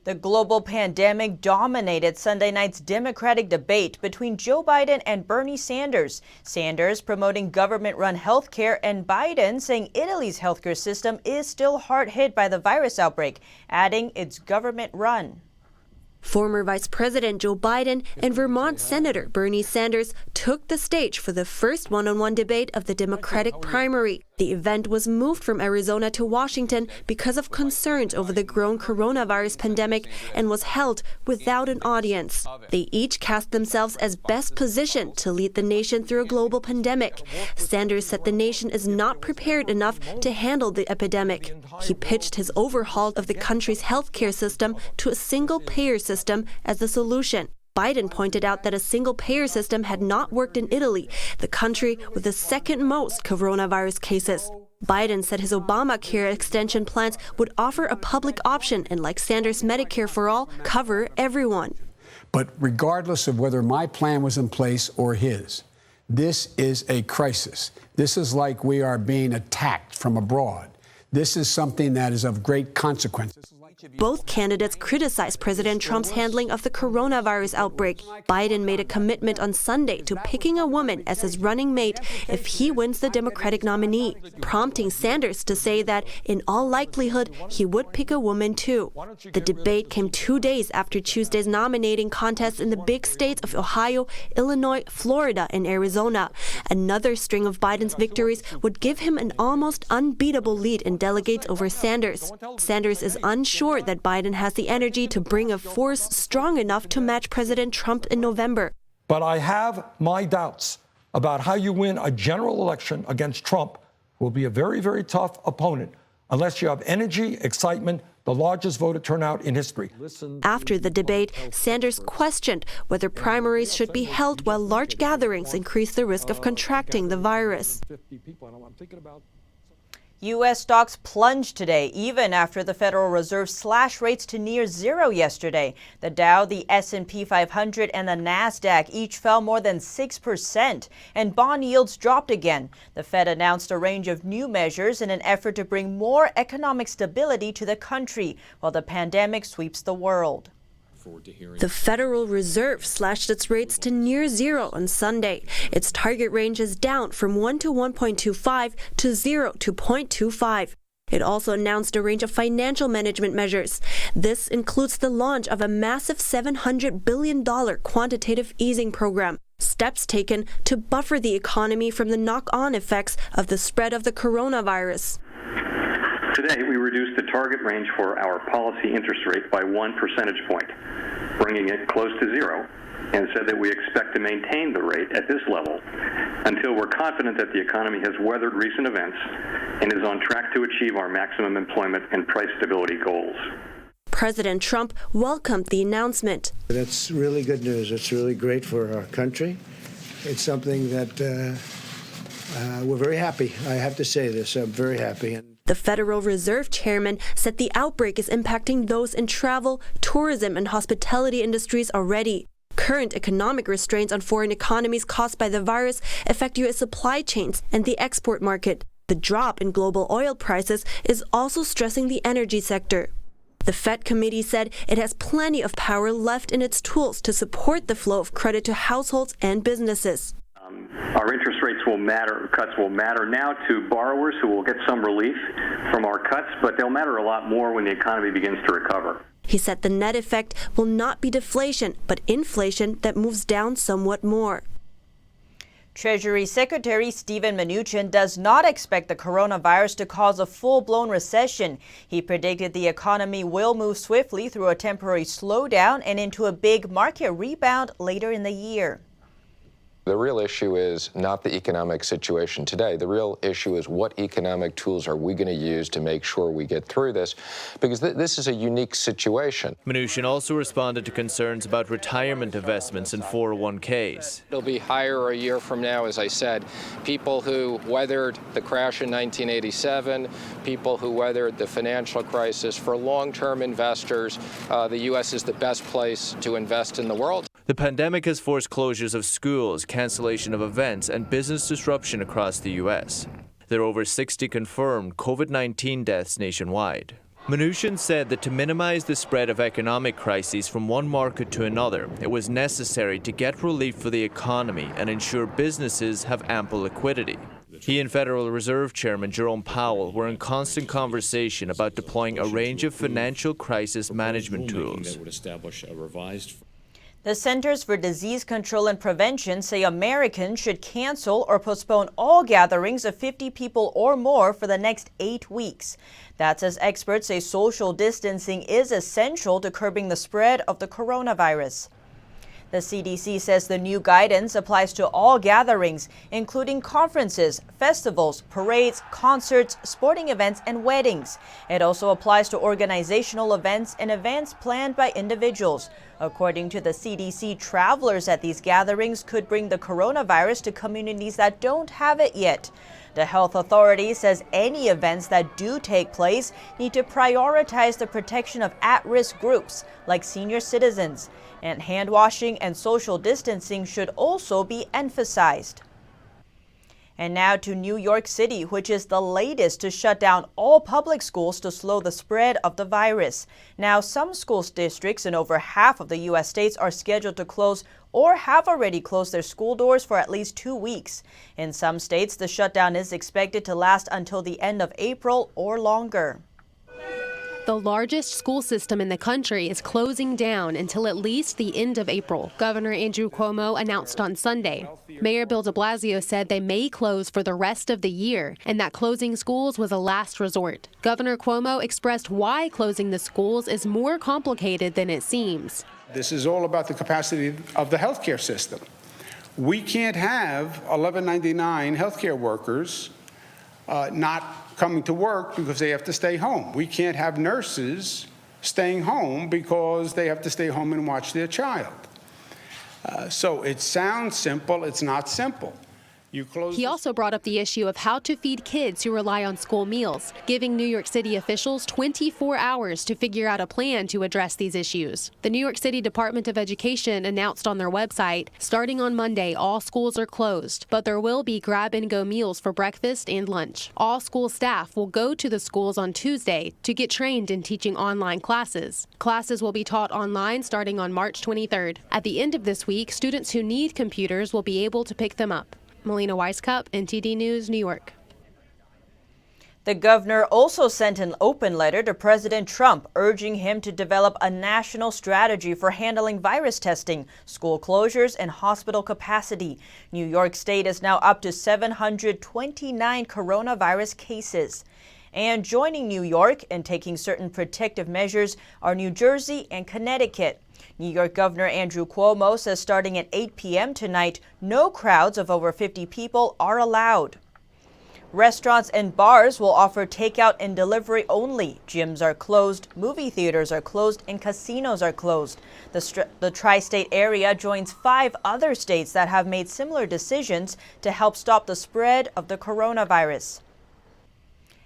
The global pandemic dominated Sunday night's Democratic debate between Joe Biden and Bernie Sanders. Sanders promoting government-run health care and Biden saying Italy's healthcare system is still hard hit by the virus outbreak, adding it's government-run. Former Vice President Joe Biden and Vermont Senator Bernie Sanders took the stage for the first one-on-one debate of the Democratic primary. The event was moved from Arizona to Washington because of concerns over the growing coronavirus pandemic and was held without an audience. They each cast themselves as best positioned to lead the nation through a global pandemic. Sanders said the nation is not prepared enough to handle the epidemic. He pitched his overhaul of the country's healthcare system to a single-payer system as the solution. Biden pointed out that a single-payer system had not worked in Italy, the country with the second most coronavirus cases. Biden said his Obamacare extension plans would offer a public option and, like Sanders' Medicare for All, cover everyone. But regardless of whether my plan was in place or his, this is a crisis. This is like we are being attacked from abroad. This is something that is of great consequence. Both candidates criticized President Trump's handling of the coronavirus outbreak. Biden made a commitment on Sunday to picking a woman as his running mate if he wins the Democratic nominee, prompting Sanders to say that in all likelihood he would pick a woman too. The debate came 2 days after Tuesday's nominating contest in the big states of Ohio, Illinois, Florida, and Arizona. Another string of Biden's victories would give him an almost unbeatable lead in delegates over Sanders. Sanders is unsure that Biden has the energy to bring a force strong enough to match President Trump in November. But I have my doubts about how you win a general election against Trump, who will be a very, very tough opponent, unless you have energy, excitement, the largest voter turnout in history. After the debate, Sanders questioned whether primaries should be held while large gatherings increase the risk of contracting the virus. U.S. stocks plunged today, even after the Federal Reserve slashed rates to near zero yesterday. The Dow, the S&P 500, and the NASDAQ each fell more than 6%, and bond yields dropped again. The Fed announced a range of new measures in an effort to bring more economic stability to the country while the pandemic sweeps the world. The Federal Reserve slashed its rates to near zero on Sunday. Its target range is down from 1 to 1.25 to 0 to 0.25. It also announced a range of financial management measures. This includes the launch of a massive $700 billion quantitative easing program, steps taken to buffer the economy from the knock-on effects of the spread of the coronavirus. Today, we reduced the target range for our policy interest rate by 1 percentage point, bringing it close to zero, and said that we expect to maintain the rate at this level until we're confident that the economy has weathered recent events and is on track to achieve our maximum employment and price stability goals. President Trump welcomed the announcement. That's really good news. It's really great for our country. It's something that we're very happy. I have to say this. I'm very happy. The Federal Reserve chairman said the outbreak is impacting those in travel, tourism, and hospitality industries already. Current economic restraints on foreign economies caused by the virus affect U.S. supply chains and the export market. The drop in global oil prices is also stressing the energy sector. The Fed committee said it has plenty of power left in its tools to support the flow of credit to households and businesses. Our interest rates cuts will matter now to borrowers who will get some relief from our cuts, but they'll matter a lot more when the economy begins to recover. He said the net effect will not be deflation, but inflation that moves down somewhat more. Treasury Secretary Steven Mnuchin does not expect the coronavirus to cause a full-blown recession. He predicted the economy will move swiftly through a temporary slowdown and into a big market rebound later in the year. The real issue is not the economic situation today. The real issue is what economic tools are we going to use to make sure we get through this, because this is a unique situation. Mnuchin also responded to concerns about retirement investments in 401ks. It'll be higher a year from now, as I said. People who weathered the crash in 1987, people who weathered the financial crisis, for long-term investors, the U.S. is the best place to invest in the world. The pandemic has forced closures of schools, cancellation of events, and business disruption across the U.S. There are over 60 confirmed COVID-19 deaths nationwide. Mnuchin said that to minimize the spread of economic crises from one market to another, it was necessary to get relief for the economy and ensure businesses have ample liquidity. He and Federal Reserve Chairman Jerome Powell were in constant conversation about deploying a range of financial crisis management tools. The Centers for Disease Control and Prevention say Americans should cancel or postpone all gatherings of 50 people or more for the next 8 weeks. That's as experts say social distancing is essential to curbing the spread of the coronavirus. The CDC says the new guidance applies to all gatherings, including conferences, festivals, parades, concerts, sporting events, and weddings. It also applies to organizational events and events planned by individuals. According to the CDC, travelers at these gatherings could bring the coronavirus to communities that don't have it yet. The health authority says any events that do take place need to prioritize the protection of at-risk groups, like senior citizens. And hand washing and social distancing should also be emphasized. And now to New York City, which is the latest to shut down all public schools to slow the spread of the virus. Now, some school districts in over half of the U.S. states are scheduled to close or have already closed their school doors for at least 2 weeks. In some states, the shutdown is expected to last until the end of April or longer. The largest school system in the country is closing down until at least the end of April, Governor Andrew Cuomo announced on Sunday. Mayor Bill de Blasio said they may close for the rest of the year and that closing schools was a last resort. Governor Cuomo expressed why closing the schools is more complicated than it seems. This is all about the capacity of the healthcare system. We can't have 1199 healthcare workers not coming to work because they have to stay home. We can't have nurses staying home because they have to stay home and watch their child. So it sounds simple, it's not simple. He also brought up the issue of how to feed kids who rely on school meals, giving New York City officials 24 hours to figure out a plan to address these issues. The New York City Department of Education announced on their website, starting on Monday, all schools are closed, but there will be grab-and-go meals for breakfast and lunch. All school staff will go to the schools on Tuesday to get trained in teaching online classes. Classes will be taught online starting on March 23rd. At the end of this week, students who need computers will be able to pick them up. Melina Weiskup, NTD News, New York. The governor also sent an open letter to President Trump urging him to develop a national strategy for handling virus testing, school closures, and hospital capacity. New York State is now up to 729 coronavirus cases. And joining New York and taking certain protective measures are New Jersey and Connecticut. New York Governor Andrew Cuomo says starting at 8 p.m. tonight, no crowds of over 50 people are allowed. Restaurants and bars will offer takeout and delivery only. Gyms are closed, movie theaters are closed, and casinos are closed. The tri-state area joins 5 other states that have made similar decisions to help stop the spread of the coronavirus.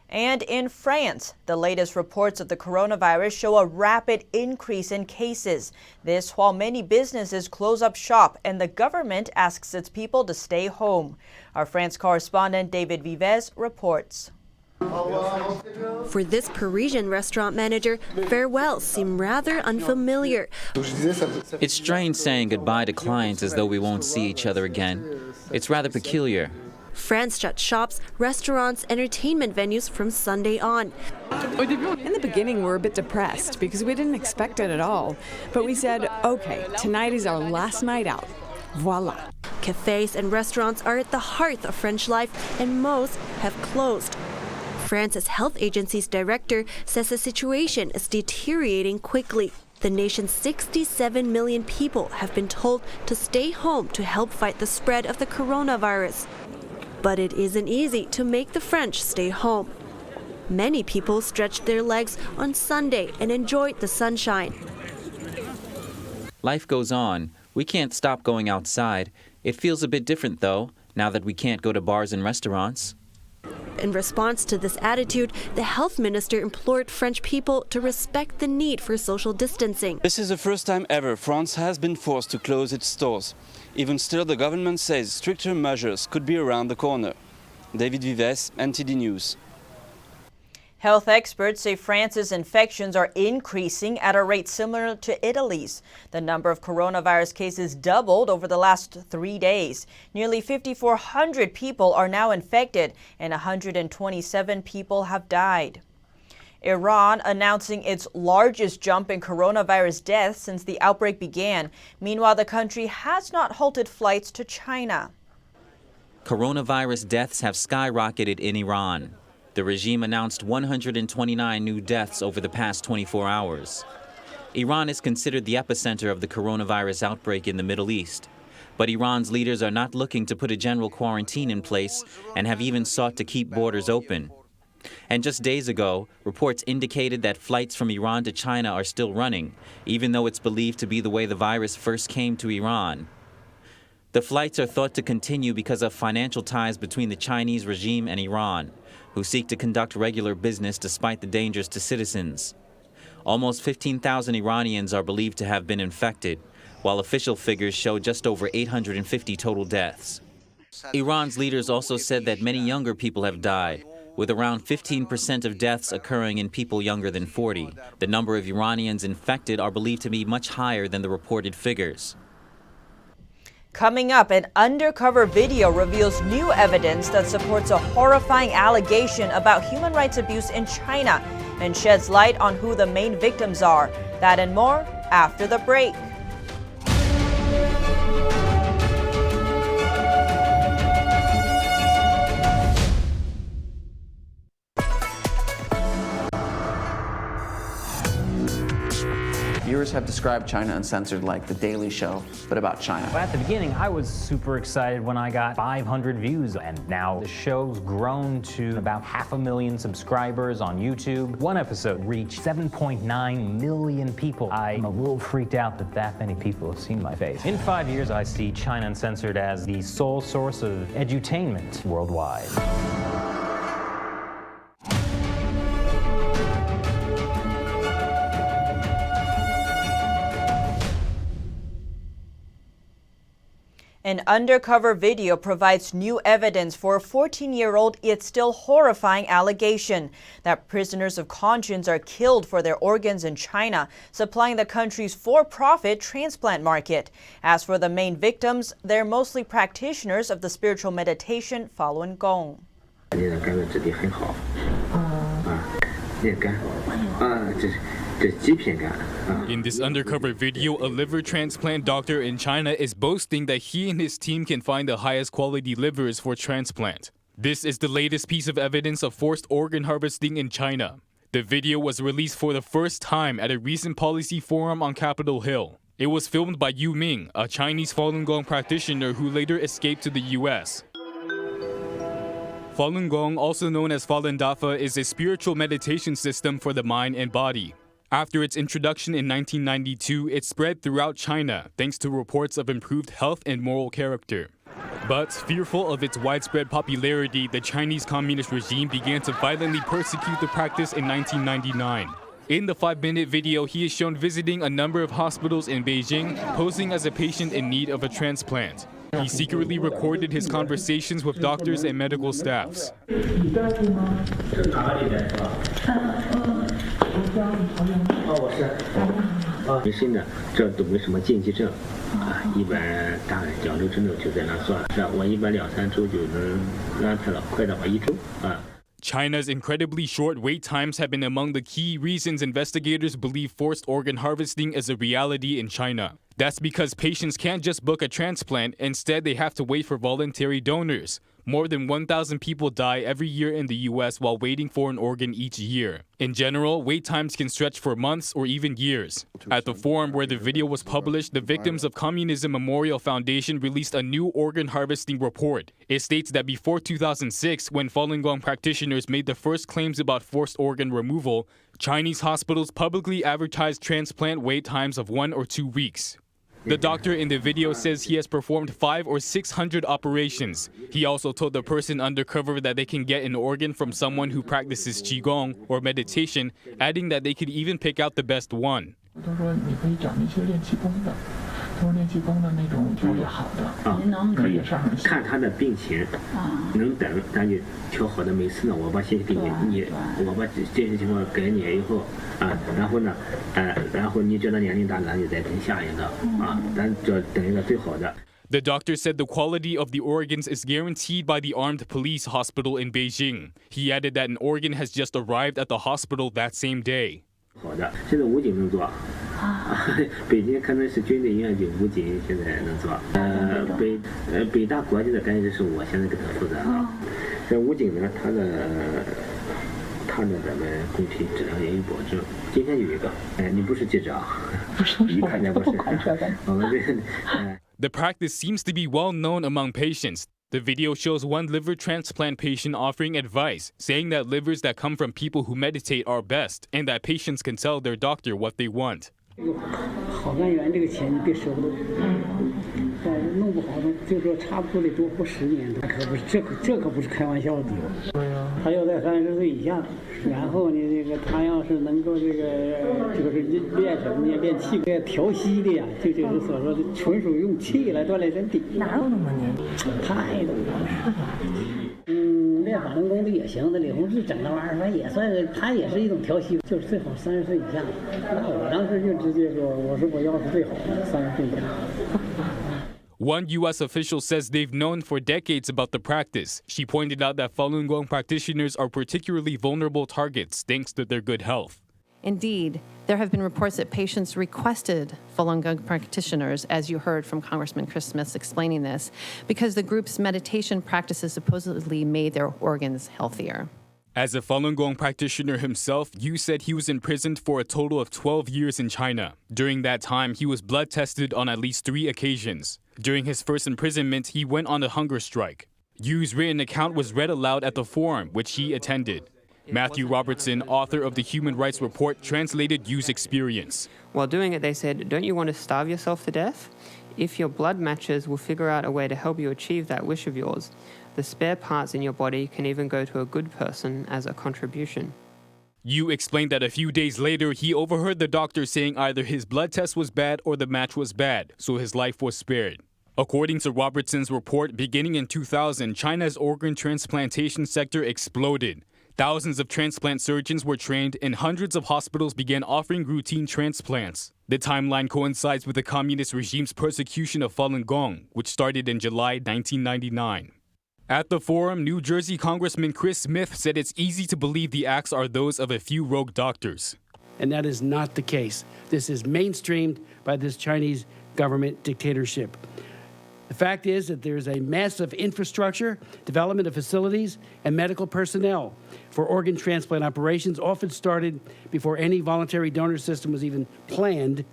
And in France, the latest reports of the coronavirus show a rapid increase in cases. This while many businesses close up shop and the government asks its people to stay home. Our France correspondent David Vives reports. For this Parisian restaurant manager, farewells seem rather unfamiliar. It's strange saying goodbye to clients as though we won't see each other again. It's rather peculiar. France shut shops, restaurants, entertainment venues from Sunday on. In the beginning, we were a bit depressed because we didn't expect it at all. But we said, okay, tonight is our last night out. Voila. Cafes and restaurants are at the heart of French life, and most have closed. France's health agency's director says the situation is deteriorating quickly. The nation's 67 million people have been told to stay home to help fight the spread of the coronavirus. But it isn't easy to make the French stay home. Many people stretched their legs on Sunday and enjoyed the sunshine. Life goes on. We can't stop going outside. It feels a bit different, though, now that we can't go to bars and restaurants. In response to this attitude, the health minister implored French people to respect the need for social distancing. This is the first time ever France has been forced to close its stores. Even still, the government says stricter measures could be around the corner. David Vives, NTD News. Health experts say France's infections are increasing at a rate similar to Italy's. The number of coronavirus cases doubled over the last 3 days. Nearly 5,400 people are now infected and 127 people have died. Iran announcing its largest jump in coronavirus deaths since the outbreak began. Meanwhile, the country has not halted flights to China. Coronavirus deaths have skyrocketed in Iran. The regime announced 129 new deaths over the past 24 hours. Iran is considered the epicenter of the coronavirus outbreak in the Middle East. But Iran's leaders are not looking to put a general quarantine in place and have even sought to keep borders open. And just days ago, reports indicated that flights from Iran to China are still running, even though it's believed to be the way the virus first came to Iran. The flights are thought to continue because of financial ties between the Chinese regime and Iran, who seek to conduct regular business despite the dangers to citizens. Almost 15,000 Iranians are believed to have been infected, while official figures show just over 850 total deaths. Iran's leaders also said that many younger people have died, with around 15% of deaths occurring in people younger than 40. The number of Iranians infected are believed to be much higher than the reported figures. Coming up, an undercover video reveals new evidence that supports a horrifying allegation about human rights abuse in China and sheds light on who the main victims are. That and more after the break. Viewers have described China Uncensored like The Daily Show, but about China. At the beginning, I was super excited when I got 500 views, and now the show's grown to about 500,000 subscribers on YouTube. One episode reached 7.9 million people. I'm a little freaked out that that many people have seen my face. In 5 years, I see China Uncensored as the sole source of edutainment worldwide. An undercover video provides new evidence for a 14-year-old yet still horrifying allegation that prisoners of conscience are killed for their organs in China, supplying the country's for-profit transplant market. As for the main victims, they're mostly practitioners of the spiritual meditation Falun Gong. In this undercover video, a liver transplant doctor in China is boasting that he and his team can find the highest quality livers for transplant. This is the latest piece of evidence of forced organ harvesting in China. The video was released for the first time at a recent policy forum on Capitol Hill. It was filmed by Yu Ming, a Chinese Falun Gong practitioner who later escaped to the U.S. Falun Gong, also known as Falun Dafa, is a spiritual meditation system for the mind and body. After its introduction in 1992, it spread throughout China thanks to reports of improved health and moral character. But fearful of its widespread popularity, the Chinese Communist regime began to violently persecute the practice in 1999. In the 5-minute video, he is shown visiting a number of hospitals in Beijing, posing as a patient in need of a transplant. He secretly recorded his conversations with doctors and medical staffs. China's incredibly short wait times have been among the key reasons investigators believe forced organ harvesting is a reality in China. That's because patients can't just book a transplant, instead they have to wait for voluntary donors. More than 1,000 people die every year in the U.S. while waiting for an organ each year. In general, wait times can stretch for months or even years. At the forum where the video was published, the Victims of Communism Memorial Foundation released a new organ harvesting report. It states that before 2006, when Falun Gong practitioners made the first claims about forced organ removal, Chinese hospitals publicly advertised transplant wait times of 1 or 2 weeks. The doctor in the video says he has performed 500 or 600 operations. He also told the person undercover that they can get an organ from someone who practices Qigong or meditation, adding that they could even pick out the best one. 多年技工的那种就是好的，那也是很看他的病情，能等，咱就调好的。每次呢，我把信息给你，我把这些情况给你以后然后呢，然后你觉得年龄大，咱就再等下一个咱就等一个最好的。The doctor said the quality of the organs is guaranteed by the armed police hospital in Beijing. He added that an organ has just arrived at the hospital that same day. 好的，现在武警能做，北京可能是军队医院就武警现在能做，北大国际的感觉是我现在给他负责啊。这武警呢，他的咱们公平质量也有保证。今天有一个，你不是记者啊？一看见不是。我们这。The practice seems to be well known among patients. The video shows one liver transplant patient offering advice, saying that livers that come from people who meditate are best, and that patients can tell their doctor what they want. 好干员这个钱你别舍不得，弄不好就说差不多得多活10年，可不是这可不是开玩笑的。对呀，他要在30岁以下，然后呢，这个他要是能够就是练什么呢？练气调息的呀，就是所说的纯属用气来锻炼身体。哪有那么年轻？太多了。练法轮功的也行，那李洪志整那玩意儿，他也算是，他也是一种调息，就是最好30岁以下。那我当时就直接说，我说我要是最好的30岁以下。One U.S. official says they've known for decades about the practice. She pointed out that Falun Gong practitioners are particularly vulnerable targets thanks to their good health. Indeed, there have been reports that patients requested Falun Gong practitioners, as you heard from Congressman Chris Smith explaining this, because the group's meditation practices supposedly made their organs healthier. As a Falun Gong practitioner himself, Yu said he was imprisoned for a total of 12 years in China. During that time, he was blood tested on at least 3 occasions. During his first imprisonment, he went on a hunger strike. Yu's written account was read aloud at the forum, which he attended. Matthew Robertson, author of the Human Rights Report, translated Yu's experience. While doing it, they said, "Don't you want to starve yourself to death? If your blood matches, we'll figure out a way to help you achieve that wish of yours. The spare parts in your body can even go to a good person as a contribution." Yu explained that a few days later, he overheard the doctor saying either his blood test was bad or the match was bad, so his life was spared. According to Robertson's report, beginning in 2000, China's organ transplantation sector exploded. Thousands of transplant surgeons were trained, and hundreds of hospitals began offering routine transplants. The timeline coincides with the communist regime's persecution of Falun Gong, which started in July 1999. At the forum, New Jersey Congressman Chris Smith said it's easy to believe the acts are those of a few rogue doctors. And that is not the case. This is mainstreamed by this Chinese government dictatorship. The fact is that there's a massive infrastructure, development of facilities, and medical personnel for organ transplant operations, often started before any voluntary donor system was even planned.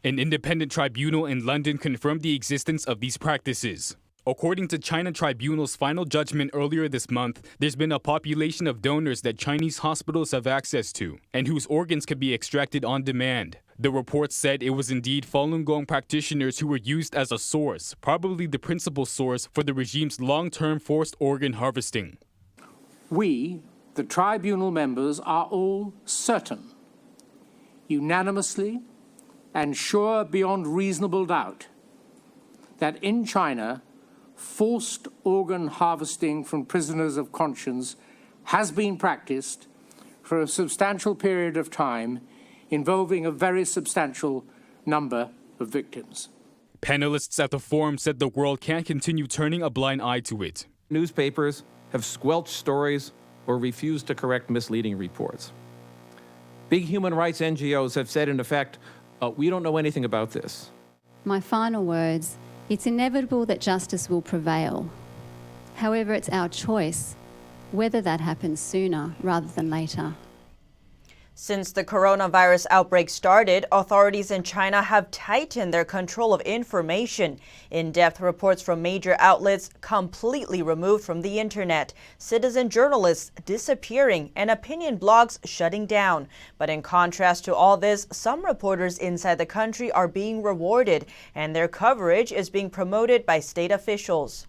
An independent tribunal in London confirmed the existence of these practices. According to China Tribunal's final judgment earlier this month, there's been a population of donors that Chinese hospitals have access to, and whose organs can be extracted on demand. The report said it was indeed Falun Gong practitioners who were used as a source, probably the principal source for the regime's long-term forced organ harvesting. We, the tribunal members, are all certain, unanimously and sure beyond reasonable doubt, that in China, forced organ harvesting from prisoners of conscience has been practiced for a substantial period of time, involving a very substantial number of victims. Panelists at the forum said the world can't continue turning a blind eye to it. Newspapers have squelched stories or refused to correct misleading reports. Big human rights NGOs have said, in effect, we don't know anything about this. My final words, it's inevitable that justice will prevail. However, it's our choice whether that happens sooner rather than later. Since the coronavirus outbreak started, authorities in China have tightened their control of information. In-depth reports from major outlets completely removed from the internet, citizen journalists disappearing, and opinion blogs shutting down. But in contrast to all this, some reporters inside the country are being rewarded, and their coverage is being promoted by state officials.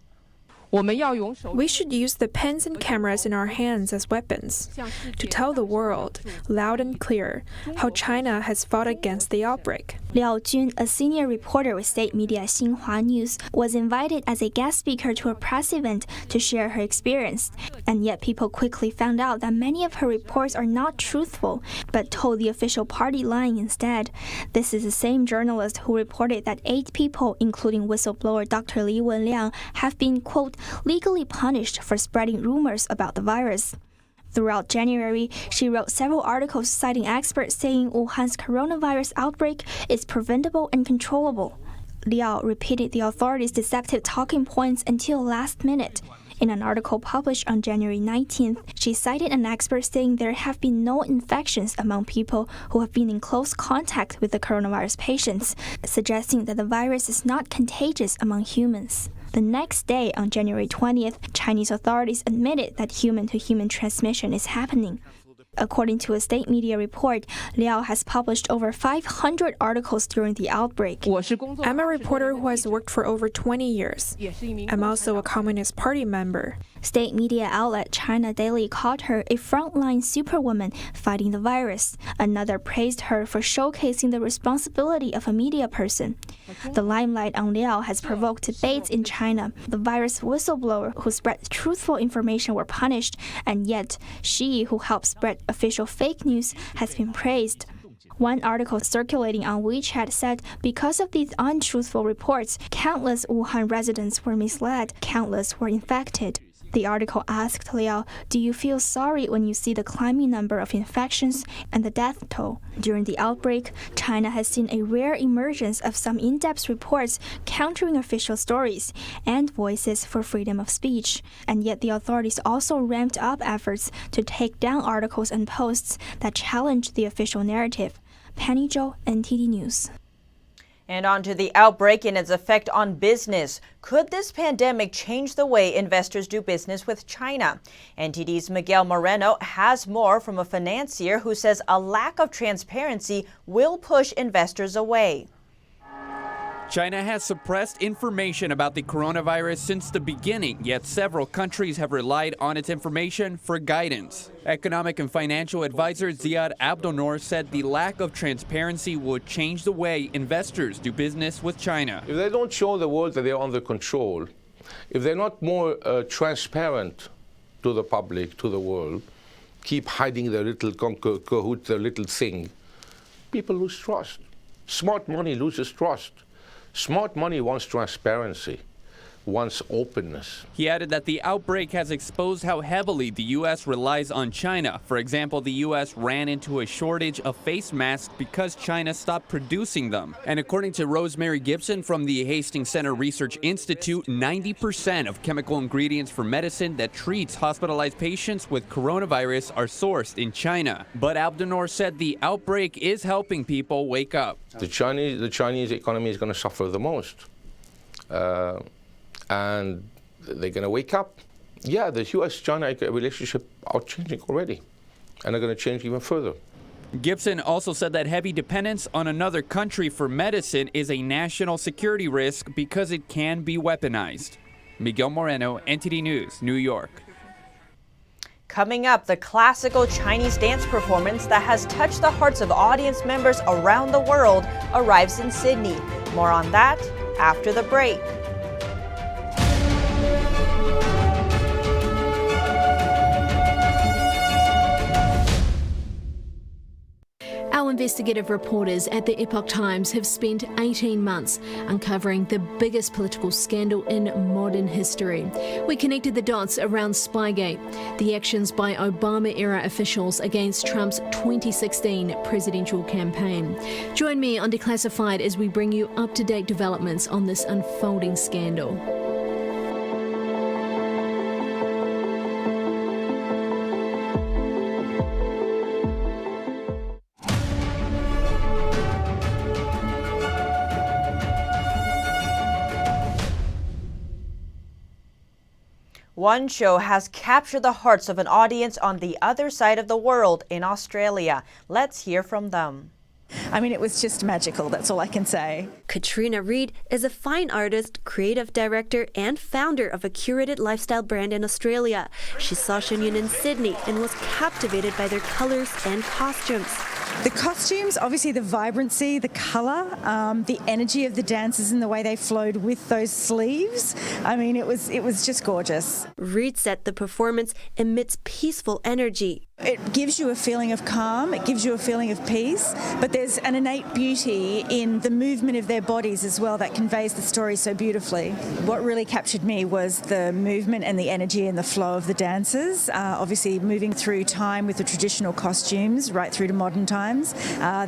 We should use the pens and cameras in our hands as weapons to tell the world, loud and clear, how China has fought against the outbreak. Liao Jun, a senior reporter with state media Xinhua News, was invited as a guest speaker to a press event to share her experience. And yet people quickly found out that many of her reports are not truthful, but told the official party line instead. This is the same journalist who reported that 8 people, including whistleblower Dr. Li Wenliang, have been, quote, legally punished for spreading rumors about the virus. Throughout January, she wrote several articles citing experts saying Wuhan's coronavirus outbreak is preventable and controllable. Liao repeated the authorities' deceptive talking points until last minute. In an article published on January 19th, she cited an expert saying there have been no infections among people who have been in close contact with the coronavirus patients, suggesting that the virus is not contagious among humans. The next day, on January 20th, Chinese authorities admitted that human-to-human transmission is happening. According to a state media report, Liao has published over 500 articles during the outbreak. I'm a reporter who has worked for over 20 years. I'm also a Communist Party member. State media outlet China Daily called her a frontline superwoman fighting the virus. Another praised her for showcasing the responsibility of a media person. The limelight on Liao has provoked debates in China. The virus whistleblower who spread truthful information were punished, and yet she who helped spread official fake news has been praised. One article circulating on WeChat said because of these untruthful reports, countless Wuhan residents were misled, countless were infected. The article asked Liao, do you feel sorry when you see the climbing number of infections and the death toll? During the outbreak, China has seen a rare emergence of some in-depth reports countering official stories and voices for freedom of speech. And yet the authorities also ramped up efforts to take down articles and posts that challenge the official narrative. Penny Zhou, NTD News. And on to the outbreak and its effect on business. Could this pandemic change the way investors do business with China? NTD's Miguel Moreno has more from a financier who says a lack of transparency will push investors away. China has suppressed information about the coronavirus since the beginning, yet several countries have relied on its information for guidance. Economic and financial advisor Ziad Abdelnour said the lack of transparency would change the way investors do business with China. If they don't show the world that they're under control, if they're not more transparent to the public, to the world, keep hiding their little cahoot, their little thing, people lose trust. Smart money loses trust. Smart money wants transparency, wants openness. He added that the outbreak has exposed how heavily the U.S. relies on China. For example, the U.S. ran into a shortage of face masks because China stopped producing them. And according to Rosemary Gibson from the Hastings Center Research Institute, 90% of chemical ingredients for medicine that treats hospitalized patients with coronavirus are sourced in China. But Abdelnour said the outbreak is helping people wake up. The Chinese economy is going to suffer the most. And they're going to wake up. Yeah, the U.S.-China relationship are changing already, and they're going to change even further. Gibson also said that heavy dependence on another country for medicine is a national security risk because it can be weaponized. Miguel Moreno, NTD News, New York. Coming up, the classical Chinese dance performance that has touched the hearts of audience members around the world arrives in Sydney. More on that after the break. Our investigative reporters at the Epoch Times have spent 18 months uncovering the biggest political scandal in modern history. We connected the dots around Spygate, the actions by Obama-era officials against Trump's 2016 presidential campaign. Join me on Declassified as we bring you up-to-date developments on this unfolding scandal. One show has captured the hearts of an audience on the other side of the world in Australia. Let's hear from them. I mean, it was just magical, that's all I can say. Katrina Reid is a fine artist, creative director, and founder of a curated lifestyle brand in Australia. She saw Shen in Sydney and was captivated by their colors and costumes. The costumes, obviously the vibrancy, the colour, the energy of the dancers and the way they flowed with those sleeves. I mean, it was just gorgeous. Reed said the performance emits peaceful energy. It gives you a feeling of calm, it gives you a feeling of peace, but there's an innate beauty in the movement of their bodies as well that conveys the story so beautifully. What really captured me was the movement and the energy and the flow of the dancers, obviously moving through time with the traditional costumes right through to modern times,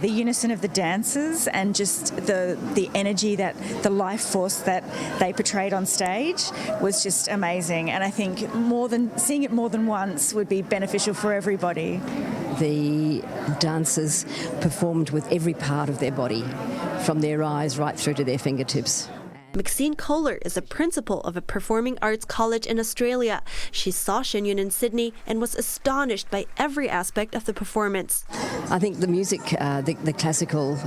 the unison of the dancers and just the energy, that the life force that they portrayed on stage was just amazing. And I think seeing it more than once would be beneficial for everybody. The dancers performed with every part of their body, from their eyes right through to their fingertips. Maxine Kohler is a principal of a performing arts college in Australia. She saw Shen in Sydney and was astonished by every aspect of the performance. I think the music, the classical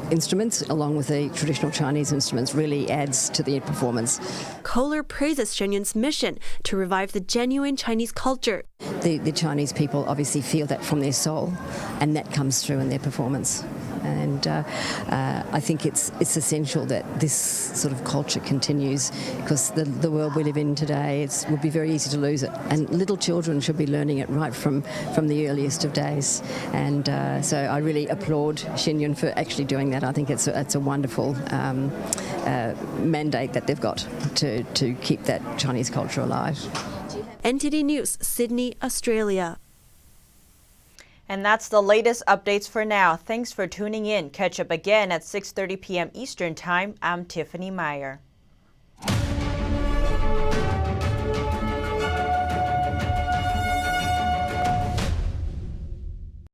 instruments, along with the traditional Chinese instruments, really adds to the performance. Kohler praises Shen Yun's mission to revive the genuine Chinese culture. The Chinese people obviously feel that from their soul, and that comes through in their performance. And I think it's essential that this sort of culture continues, because the world we live in today, it would be very easy to lose it. And little children should be learning it right from the earliest of days. And so I really applaud Shen Yun for actually doing that. I think it's a wonderful mandate that they've got to keep that Chinese culture alive. NTD News, Sydney, Australia. And that's the latest updates for now. Thanks for tuning in. Catch up again at 6:30 p.m. Eastern Time. I'm Tiffany Meyer.